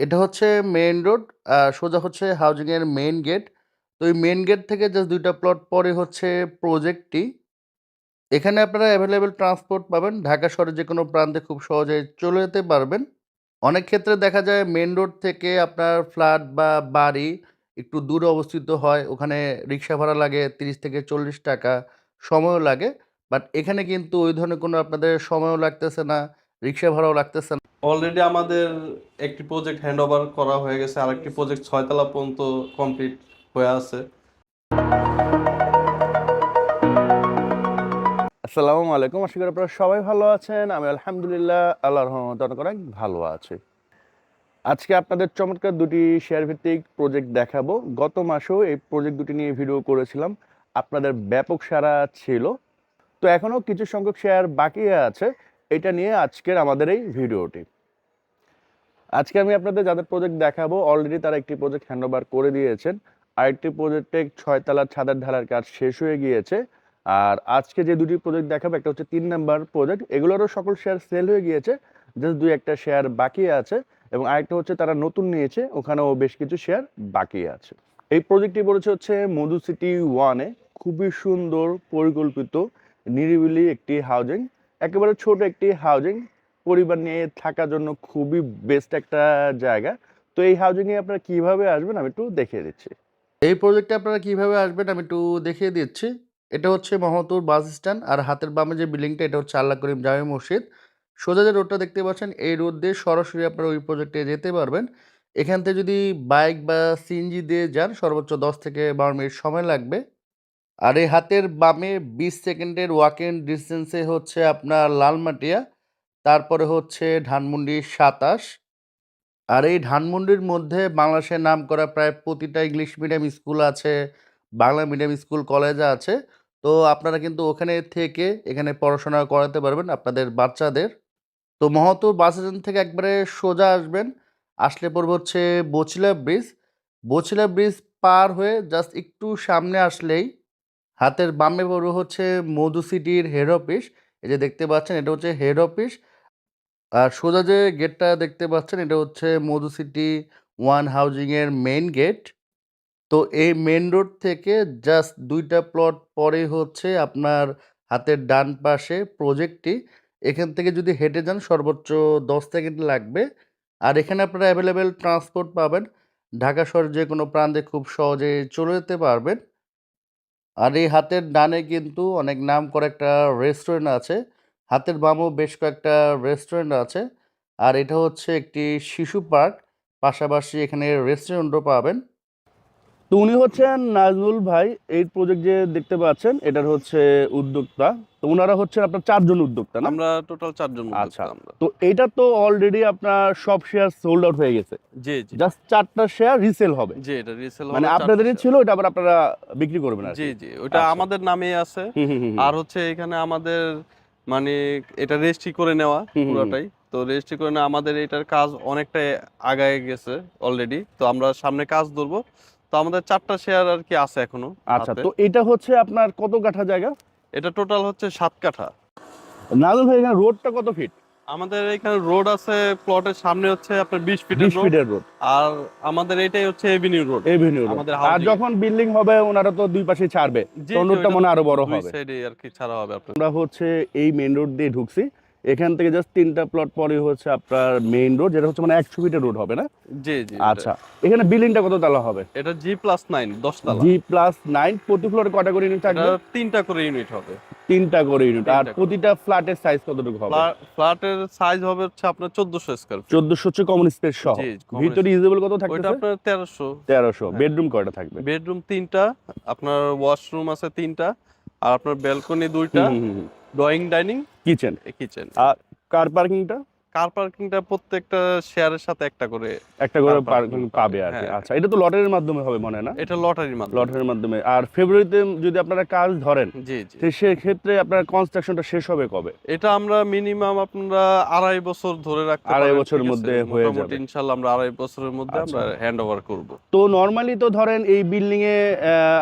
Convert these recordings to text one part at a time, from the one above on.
এটা হচ্ছে main road. সোজা হচ্ছে হাউজিং এর মেইন গেট। তো এই মেইন গেট থেকে জাস্ট ২ টা প্লট পরে হচ্ছে প্রজেক্টটি। এখানে আপনারা এভেইলেবল ট্রান্সপোর্ট পাবেন। ঢাকা শহরের যেকোনো প্রান্তে খুব সহজেই চলে যেতে পারবেন। অনেক ক্ষেত্রে দেখা যায় মেইন রোড থেকে আপনার ফ্ল্যাট বা বাড়ি একটু দূরে অবস্থিত হয়। ওখানে রিক্সা ভাড়া লাগে ৩০ থেকে ৳৪০, সময়ও লাগে। বাট এখানে কিন্তু ওই ধরনের কোনো আপনাদের সময়ও লাগতেছে না, রিক্সা ভাড়াও লাগতেছে না। অলরেডি আমাদের একটি প্রজেক্ট হ্যান্ডওভার করা হয়ে গেছে, আরেকটি প্রজেক্ট ৬ তলা পর্যন্ত কমপ্লিট হয়ে আছে। আসসালামু আলাইকুম। আশা করি আপনারা সবাই ভালো আছেন। আমি আলহামদুলিল্লাহ আল্লাহর রহমতে অনেক ভালো আছি। আজকে আপনাদের চমৎকার দুটি শেয়ার ভিত্তিক প্রজেক্ট দেখাবো। গত মাসেও এই প্রজেক্ট দুটি নিয়ে ভিডিও করেছিলাম। আপনাদের ব্যাপক সাড়া ছিল। তো এখনো কিছু সংখ্যক শেয়ার বাকি আছে। এটা নিয়ে আজকের আমাদের এই ভিডিওটি। আজকে আমি আপনাদের যাদের প্রজেক্ট দেখাবো অলরেডি তারা একটি প্রজেক্ট হ্যান্ডওভার করে দিয়েছেন। আরেকটি প্রজেক্টে ৬ তলার ছাদের ঢালার কাজ শেষ হয়ে গিয়েছে। আর আজকে যে দুটি প্রজেক্ট দেখাবো একটা হচ্ছে ৩ নাম্বার প্রজেক্ট। এগুলোরও সকল শেয়ার সেল হয়ে গিয়েছে। জাস্ট ২-১টা শেয়ার বাকি আছে এবং আরেকটা হচ্ছে তারা নতুন নিয়েছে, ওখানেও বেশ কিছু শেয়ার বাকি আছে। এই প্রজেক্টটি পড়েছে হচ্ছে মধু সিটি 1 এ। খুবই সুন্দর পরিকল্পিত নিরিবিলি একটি হাউজিং, একেবারে ছোট একটি হাউজিং, পরিবার নিয়ে থাকার জন্য খুবই বেস্ট একটা জায়গা। তো এই হাউজিং এ আপনারা কিভাবে আসবেন আমি একটু দেখিয়ে দিচ্ছি। এই প্রজেক্টে আপনারা কিভাবে আসবেন আমি একটু দেখিয়ে দিচ্ছি। এটা হচ্ছে মোহাম্মদপুর বাস স্ট্যান্ড আর হাতের বামে যে বিল্ডিংটা এটা হচ্ছে আল্লাহ করিম জামে মসজিদ। সোজা যে রোডটা দেখতে পাচ্ছেন এই রোড দিয়ে সরাসরি আপনারা ওই প্রজেক্টে যেতে পারবেন। এখান থেকে যদি বাইক বা সিএনজি দিয়ে যান সর্বোচ্চ ১০ থেকে ১২ মিনিট সময় লাগবে। আর এই হাতের বামে ২০ সেকেন্ডের ওয়াক ইন ডিসটেন্সে হচ্ছে আপনার লালমাটিয়া, তারপরে হচ্ছে ধানমন্ডি ২৭। আর এই ধানমন্ডির মধ্যে বাংলাদেশের নামকরা প্রায় প্রতিটা ইংলিশ মিডিয়াম স্কুল আছে, বাংলা মিডিয়াম স্কুল, কলেজ আছে। তো আপনারা কিন্তু ওখানে থেকে এখানে পড়াশোনা করাতে পারবেন আপনাদের বাচ্চাদের। তো মহতপুর বাস স্ট্যান্ড থেকে একবারে সোজা আসবেন। আসলে পড়বে হচ্ছে বছিলা ব্রিজ। বছিলা ব্রিজ পার হয়ে জাস্ট একটু সামনে আসলেই হাতের বামে পড়বে হচ্ছে মধু সিটির হেড অফিস। এই যে দেখতে পাচ্ছেন এটা হচ্ছে হেড অফিস। আর সোজা যে গেটটা দেখতে পাচ্ছেন এটা হচ্ছে মধু সিটি 1 হাউজিং এর মেইন গেট। তো এই মেইন রোড থেকে জাস্ট ২ টা প্লট পরেই হচ্ছে আপনার হাতের ডান পাশে প্রজেক্টটি। এখান থেকে যদি হেঁটে যান সর্বোচ্চ ১০ সেকেন্ড লাগবে। আর এখানে আপনারা এভেইলেবল ট্রান্সপোর্ট পাবেন। ঢাকা শহরের যেকোনো প্রান্তে খুব সহজেই চলে যেতে পারবেন। আর এই হাতের ডানে কিন্তু অনেক নামকরা একটা রেস্টুরেন্ট আছে। হাতের বামেও বেশ কয়েকটা রেস্টুরেন্ট আছে। আর এটা হচ্ছে একটি শিশু পার্ক। পাশাপাশি এখানে রেস্টুরেন্টও পাবেন। তো উনি হচ্ছেন নাজমুল ভাই। এই প্রজেক্ট যে দেখতে পাচ্ছেন এটার হচ্ছে উদ্যোক্তা। তো উনারা হচ্ছেন আপনার ৪ জন উদ্যোক্তা, না? আমরা টোটাল ৪ জন আচ্ছা। উদ্যোক্তা আমরা। তো এইটা তো অলরেডি আপনার সব শেয়ার সোল্ড আউট হয়ে গেছে। জি, জি। জাস্ট ৪ টা শেয়ার রিসেল হবে। জি, এটা রিসেল মানে হবে ৪ টা আপনাদেরই শেয়ার। ছিল, এটা আবার আপনারা বিক্রি করবেন জি, আরকি। জি। ওইটা আচ্ছা। আমাদের নামেই আছে। হুম, হুম, হুম, হুম। আর হচ্ছে এখানে আমাদের মানে এটা রেজিস্ট্রি করে নেওয়া হুম, হুম, হুম। পুরাটাই। তো রেজিস্ট্রি করে নেওয়া আমাদের এটার কাজ অনেকটাই আগায় গেছে অলরেডি। তো আমরা সামনে কাজ ধরবো। তো আমাদের ৪ টা শেয়ার আরকি আছে এখনো আচ্ছা, হাতে। তো এটা হচ্ছে আপনার কত কাঠা জায়গা? এটা টোটাল হচ্ছে ৭ কাঠা। নাজমুল ভাই এখানে রোডটা কত ফিট? আমাদের এখানে রোড আছে, প্লটের সামনে হচ্ছে আপনার ২০ ফিটের ২০ রোড। ফিটের রোড। আর আমাদের এটাই হচ্ছে এভিনিউ রোড। Avenue road. আমাদের আর হাউজিং এ। যখন বিল্ডিং হবে ওনারা তো ২ পাশেই ছাড়বে। জি, তখন জি, রোডটা ওইটা মনে হয় আরো বড় ২ হবে। সাইডেই আরকি ছাড়া হবে আপনার। আমরা হচ্ছে এই মেইন রোড দিয়ে ঢুকছি। এখান থেকে জাস্ট ৩ টা প্লট পরেই হচ্ছে আপনার মেইন রোড, যেটা হচ্ছে মানে ১০০ ফিটের রোড হবে, না? জি, জি, ওটা। আচ্ছা। এখানে বিল্ডিংটা কত তালা হবে? এটা G+9 ১০ তালা। G+9। প্রতি ফ্লোরে কয়টা করে ইউনিট এটা থাকবে? ৩ টা করে ইউনিট হবে। ৩ টা করে ইউনিট। ৩ আর টা করে। প্রতিটা ফ্ল্যাটের সাইজ কতটুকু হবে? ফ্ল্যাটের সাইজ হবে হচ্ছে আপনার ১৪০০ স্কয়ার ফিট। ১৪০০ হচ্ছে কমন স্পেস সহ। জি, কমন ভিতরে স্পেস। ইউজেবল কত ওইটা থাকতেছে? আপনার ১৩০০। ১৩০০। হ্যাঁ। বেডরুম কয়টা থাকবে? বেডরুম ৩ টা, আপনার ওয়াশরুম আছে ৩ টা, আর আপনার ব্যালকনি ২ টা, হুম, হুম, হুম, হুম। Drawing dining, kitchen. কিচেন। আর কার পার্কিংটা? কার পার্কিংটা প্রত্যেকটা শেয়ারের সাথে একটা করে একটা করে কার পার্কিং পার্কিং পাবে। পাবে আরকি। হ্যাঁ, আচ্ছা, এটা তো লটারির মাধ্যমে হবে মনে হয়, না? এটা লটারির মাধ্যমে। লটারির মাধ্যমে। আর ফেব্রুয়ারিতে যদি আপনারা কাজ ধরেন, জি, জি। তো সেক্ষেত্রে আপনার কনস্ট্রাকশনটা শেষ হবে কবে? এটা আমরা মিনিমাম আপনারা ২.৫ বছর ধরে রাখতে ২.৫ পারেন, ঠিক বছরের আছে? মধ্যে হয়ে মোটামুটি যাবে। ইনশাআল্লাহ আমরা ২.৫ বছরের মধ্যে আচ্ছা। আমরা হ্যান্ড ওভার করব। তো নরমালি তো ধরেন এই বিল্ডিং এ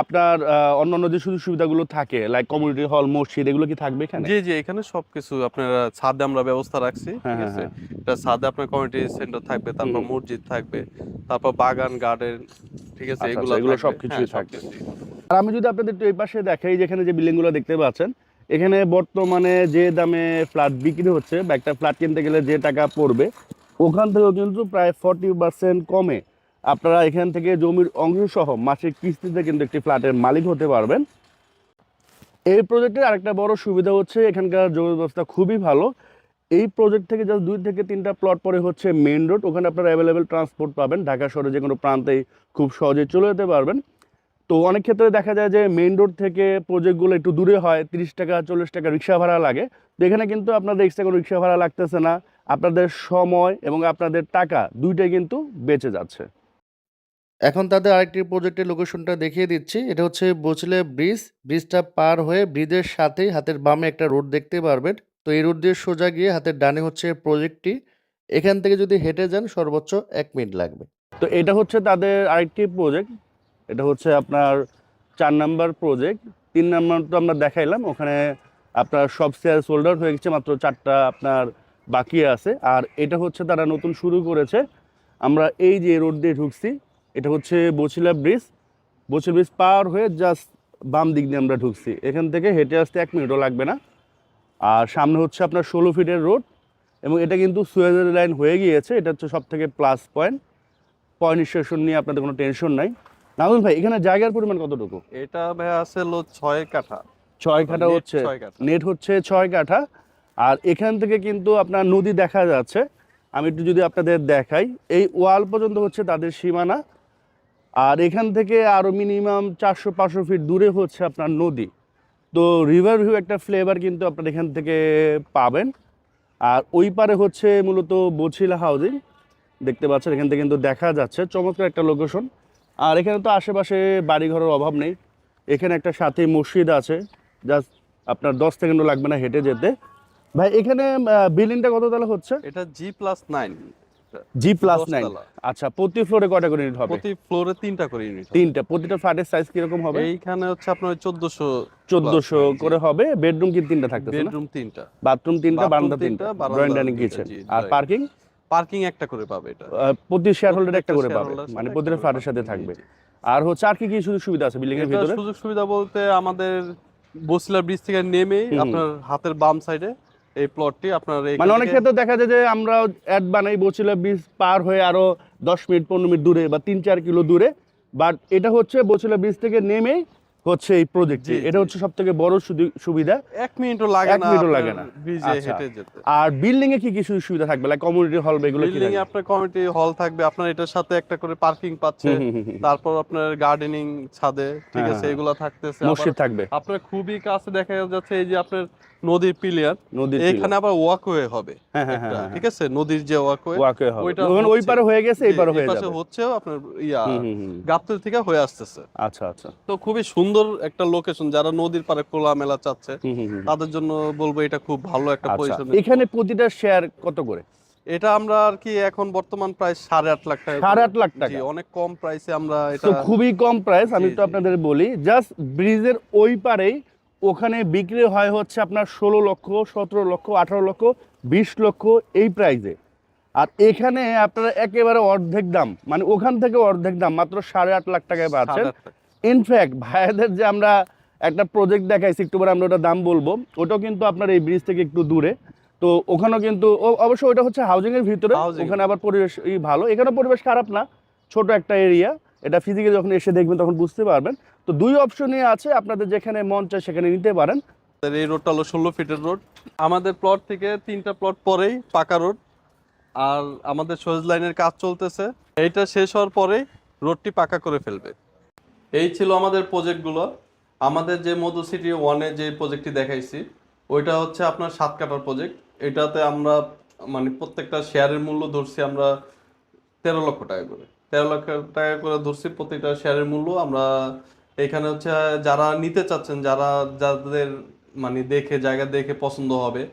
আপনার অন্যান্য যে সুযোগ সুবিধাগুলো থাকে লাইক কমিউনিটি হল, মসজিদ, এগুলো কি থাকবে এখানে? জি, জি, এখানে সবকিছু আপনারা ছাদে আমরা ব্যবস্থা রাখছি, হ্যাঁ, ঠিক হ্যাঁ, আছে? আছে। এটা ছাদে আপনার কমিউনিটি সেন্টার থাকবে, তারপর মসজিদ থাকবে, তারপর বাগান গার্ডেন, ঠিক আছে, আচ্ছা এগুলো আচ্ছা, এগুলো থাকবে। সবকিছুই হ্যাঁ, থাকবে। সবকিছুই। আর আমি যদি আপনাদের একটু এই পাশে দেখাই, যেখানে যে বিল্ডিং গুলো দেখতে পাচ্ছেন, এখানে বর্তমানে যে দামে ফ্ল্যাট বিক্রি হচ্ছে বা একটা ফ্ল্যাট কিনতে গেলে যে টাকা পড়বে, ওখান থেকেও কিন্তু প্রায় 40% কমে আপনারা এখান থেকে জমির অংশ সহ মাসিক কিস্তিতে কিন্তু একটি ফ্ল্যাটের মালিক হতে পারবেন। এই প্রজেক্টের আরেকটা বড় সুবিধা হচ্ছে এখানকার যোগাযোগ ব্যবস্থা খুবই ভালো। এই প্রজেক্ট থেকে জাস্ট 2 থেকে 3টা প্লট পরে হচ্ছে মেইন রোড, ওখানে আপনারা অ্যাভেলেবেল ট্রান্সপোর্ট পাবেন, ঢাকা শহরে যে কোনো প্রান্তেই খুব সহজে চলে যেতে পারবেন। তো অনেক ক্ষেত্রে দেখা যায় যে মেইন রোড থেকে প্রজেক্টগুলো একটু দূরে হয়, 30 টাকা 40 টাকা রিক্সা ভাড়া লাগে। তো এখানে কিন্তু আপনাদের এক্সট্রা কোনো রিক্সা ভাড়া লাগতেছে না, আপনাদের সময় এবং আপনাদের টাকা দুইটাই কিন্তু বেঁচে যাচ্ছে। এখন তাদের আরেকটি প্রজেক্টের লোকেশনটা দেখিয়ে দিচ্ছি। এটা হচ্ছে বচলে ব্রিজ। ব্রিজটা পার হয়ে ব্রিজের সাথেই হাতের বামে একটা রোড দেখতে পারবেন। তো এই রোড দিয়ে সোজা গিয়ে হাতের ডানে হচ্ছে প্রজেক্টটি। এখান থেকে যদি হেঁটে যান সর্বোচ্চ 1 মিনিট লাগবে। তো এটা হচ্ছে তাদের আরেকটি প্রজেক্ট। এটা হচ্ছে আপনার 4 নাম্বার প্রজেক্ট। 3 নাম্বার তো আমরা দেখাইলাম, ওখানে আপনার সব শেয়ার সোল্ড আউট হয়ে গেছে, মাত্র 4টা আপনার বাকি আছে। আর এটা হচ্ছে তারা নতুন শুরু করেছে। আমরা এই যে রোড দিয়ে ঢুকছি, এটা হচ্ছে বছিলা ব্রিজ। বছিলা ব্রিজ পার হয়ে জাস্ট বাম দিক দিয়ে আমরা ঢুকছি, এখান থেকে হেঁটে আসতে 1 মিনিটও লাগবে না। আর সামনে হচ্ছে আপনার 16 ফিটের রোড, এবং এটা কিন্তু সুয়েজের লাইন হয়ে গিয়েছে। এটা হচ্ছে সব থেকে প্লাস পয়েন্ট। পয়েন্ট স্টেশন নিয়ে আপনাদের কোনো টেনশন নাই। নাজমুল ভাই, এখানে জায়গার পরিমাণ কতটুকু? এটা ভাই আছে হলো 6 কাঠা। 6 কাঠা নেট হচ্ছে, 6 কাঠা। নেট হচ্ছে 6 কাঠা। আর এখান থেকে কিন্তু আপনার নদী দেখা যাচ্ছে। আমি একটু যদি আপনাদের দেখাই, এই ওয়াল পর্যন্ত হচ্ছে তাদের সীমানা। আর এখান থেকে আরও মিনিমাম 400-500 ফিট দূরে হচ্ছে আপনার নদী। তো রিভার ভিউ একটা ফ্লেভার কিন্তু আপনারা এখান থেকে পাবেন। আর ওই পারে হচ্ছে মূলত বছিলা হাউজিং, দেখতে পাচ্ছেন এখান থেকে কিন্তু দেখা যাচ্ছে, চমৎকার একটা লোকেশন। আর এখানে তো আশেপাশে বাড়িঘরের অভাব নেই। এখানে একটা সাথে মসজিদ আছে, জাস্ট আপনার 10 সেকেন্ডও লাগবে না হেঁটে যেতে। ভাই এখানে বিল্ডিংটা কত তলা হচ্ছে? এটা G+9, G+9। 10 তলা। আচ্ছা, প্রতি ফ্লোরে কয়টা করে ইউনিট হবে? প্রতি ফ্লোরে 3টা করে ইউনিট হবে। 3টা। প্রতিটা ফ্ল্যাটের সাইজ কিরকম হবে? এইখানে হচ্ছে আপনার 1400 1400 করে হবে। বেডরুম কি 3টা থাকতেছে না? বেডরুম 3টা, বাথরুম 3টা, বাথরুম বারান্দা 3টা, 3টা, বারান্দা ড্রয়িং ডাইনিং 2টা, কিচেন। জি, আর right। পার্কিং পার্কিং একটা করে পাবে এটা। প্রতি শেয়ার হোল্ডার একটা করে প্রত্যেকটা পাবে, shareholder মানে সাথে প্রতিটা একটা ফ্ল্যাটের করে সাথে পাবে, থাকবে। জি। আর হচ্ছে আর কি কি সুযোগ সুবিধা আছে বিল্ডিং এর এটা ভিতরে? সুযোগ সুবিধা বলতে আমাদের বসিলা ব্রিজ থেকে নেমেই হুম হুম। আপনার হাতের বাম সাইডে এই প্লটটি আপনার মানে অনেক ক্ষেত্রে দেখা যায় যে আমরা অ্যাড বানাই বছিলা ব্রিজ পার হয়ে আরো 10 মিনিট 15 মিনিট দূরে বা 3-4 কিলো দূরে, বাট এটা হচ্ছে বছিলা ব্রিজ থেকে নেমেই হচ্ছে এই প্রজেক্টটি। জি, এটা জি। হচ্ছে সব থেকে বড় সুবিধা। 1 মিনিটও লাগে 1 না মিনিটও আপনার লাগে না। ব্রিজে আচ্ছা। হেঁটে যেতে। আর বিল্ডিং এ কি কি সুযোগ সুবিধা থাকবে, লাইক কমিউনিটি হল বা এগুলো কি বিল্ডিং এ থাকবে? আপনার কমিউনিটি হল থাকবে, আপনার এটার সাথে একটা করে পার্কিং পাচ্ছে, তারপর আপনার গার্ডেনিং ছাদে, ঠিক হ্যাঁ, আছে, হ্যাঁ। এগুলা থাকতেছে। আবার মসজিদ থাকবে, আপনার খুবই কাছে দেখা যাচ্ছে এই যে আপনার নদীর পিলিয়ার, নদীর এখানে আবার ওয়াকওয়ে হবে হ্যাঁ হ্যাঁ একটা, হ্যাঁ, ঠিক আছে, নদীর যে ওয়াকওয়ে ওয়াকওয়ে হবে। ওইটা ওখানে ওই হচ্ছে। পারে হয়ে গেছে, এই জি, পারে এই হয়ে পাশে যাবে। হচ্ছেও আপনার ইয়া হুম হুম হুম। গাবতলী থেকে হয়ে আসতেছে। আচ্ছা আচ্ছা। তো খুবই সুন্দর একটা লোকেশন, যারা নদীর পাড়ে খোলামেলা চাচ্ছে হুম হুম হুম। তাদের জন্য বলবো এটা খুব ভালো একটা আচ্ছা, পজিশন। এখানে প্রতিটা শেয়ার কত করে? এটা আমরা আর কি এখন বর্তমান প্রায় 8.5 লাখ টাকা করে। 8.5 লাখ জি, টাকা। অনেক কম প্রাইসে আমরা এটা। তো খুবই কম প্রাইস। আমি জি, তো জি। আপনাদের বলি, জাস্ট ব্রিজের ওই পারেই ওখানে বিক্রি হয় হচ্ছে আপনার 16 লক্ষ, 17 লক্ষ, 18 লক্ষ, 20 লক্ষ এই প্রাইসে। আর এখানে আপনারা একেবারে অর্ধেক দাম, মানে ওখান থেকে অর্ধেক দাম মাত্র 8.5 লাখ টাকায় পাচ্ছেন। 8.5 টাকা। ইনফ্যাক্ট ভাইয়াদের যে আমরা একটা প্রজেক্ট দেখাইছি, একটু পরে আমরা ওটা দাম বলবো, ওটাও কিন্তু আপনার এই ব্রিজ থেকে একটু দূরে। তো ওখানেও কিন্তু অবশ্য ওটা হচ্ছে হাউজিং এর ভিতরে, Housing ওখানে আবার পরিবেশ ভালো, এখানে পরিবেশ খারাপ না, ছোট একটা এরিয়া। এটা ফিজিক্যালি যখন এসে দেখবেন তখন বুঝতে পারবেন। তো 2 অপশনই আছে, আপনাদের যেখানে মন চায় সেখানে নিতে পারেন। এই রোডটা হলো 16 ফিটের রোড। আমাদের প্লট থেকে 3টা প্লট পরেই পাকা রোড, আর আমাদের সহজ লাইনের কাজ চলতেছে। এইটা শেষ হওয়ার পরেই রোডটি পাকা করে ফেলবে। এই ছিল আমাদের প্রজেক্টগুলো। আমাদের যে মধু সিটি 1-এ যে প্রজেক্টটি দেখাইছি ওইটা হচ্ছে আপনার 7 কাঠার প্রজেক্ট। এটাতে আমরা মানে প্রত্যেকটা শেয়ারের মূল্য ধরছি আমরা 13 লক্ষ টাকা করে। 13 লক্ষ টাকা করে ধরছি প্রত্যেকটা শেয়ারের মূল্য। আমরা এখানে হচ্ছে যারা নিতে চাচ্ছেন, যাদের মানে দেখে জায়গা দেখে পছন্দ হবে,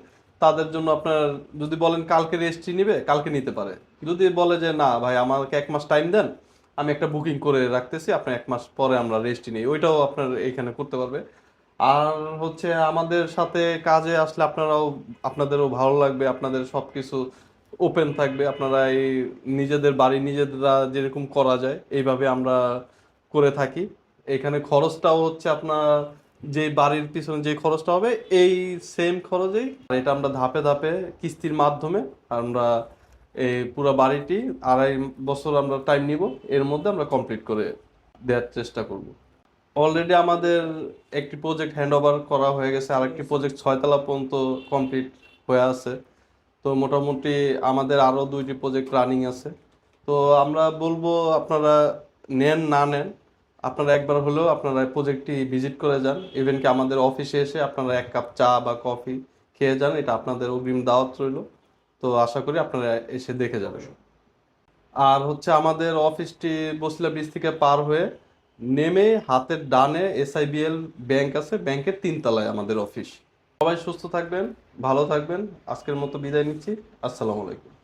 তাদের জন্য আপনার যদি বলেন কালকে রেজিস্ট্রি নিবে, কালকে নিতে পারে। যদি বলে যে না ভাই আমাকে 1 মাস টাইম দেন, আমি একটা বুকিং করে রাখতেছি, আপনার 1 মাস পরে আমরা রেজিস্ট্রি নিই, ওইটাও আপনার এখানে করতে পারবে। আর হচ্ছে আমাদের সাথে কাজে আসলে আপনাদেরও ভালো লাগবে, আপনাদের সবকিছু ওপেন থাকবে। আপনারা এই নিজেদের বাড়ি নিজেরা যেরকম করা যায় এইভাবে আমরা করে থাকি। এখানে খরচটাও হচ্ছে আপনার যে বাড়ির পিছনে যে খরচটা হবে এই সেম খরচেই, এটা আমরা ধাপে ধাপে কিস্তির মাধ্যমে আমরা এই পুরো বাড়িটি 2.5 বছর আমরা টাইম নিব, এর মধ্যে আমরা কমপ্লিট করে দেওয়ার চেষ্টা করব। অলরেডি আমাদের একটি প্রজেক্ট হ্যান্ড ওভার করা হয়ে গেছে, আরেকটি প্রজেক্ট 6 তলা পর্যন্ত কমপ্লিট হয়ে আছে। তো মোটামুটি আমাদের আরও 2টি প্রজেক্ট রানিং আছে। তো আমরা বলবো আপনারা নেন না নেন, আপনারা একবার হলেও আপনারা প্রজেক্টটি ভিজিট করে যান। ইভেন কি আমাদের অফিসে এসে আপনারা 1 কাপ চা বা কফি খেয়ে যান, এটা আপনাদের অগ্রিম দাওয়াত রইল। তো আশা করি আপনারা এসে দেখে যাবেন। আর হচ্ছে আমাদের অফিসটি বসিলা ব্রিজ থেকে পার হয়ে নেমে হাতের ডানে SIBL ব্যাংক আছে, ব্যাংকের 3 তলায় আমাদের অফিস। সবাই সুস্থ থাকবেন, ভালো থাকবেন। আজকের মতো বিদায় নিচ্ছি। আসসালামু আলাইকুম।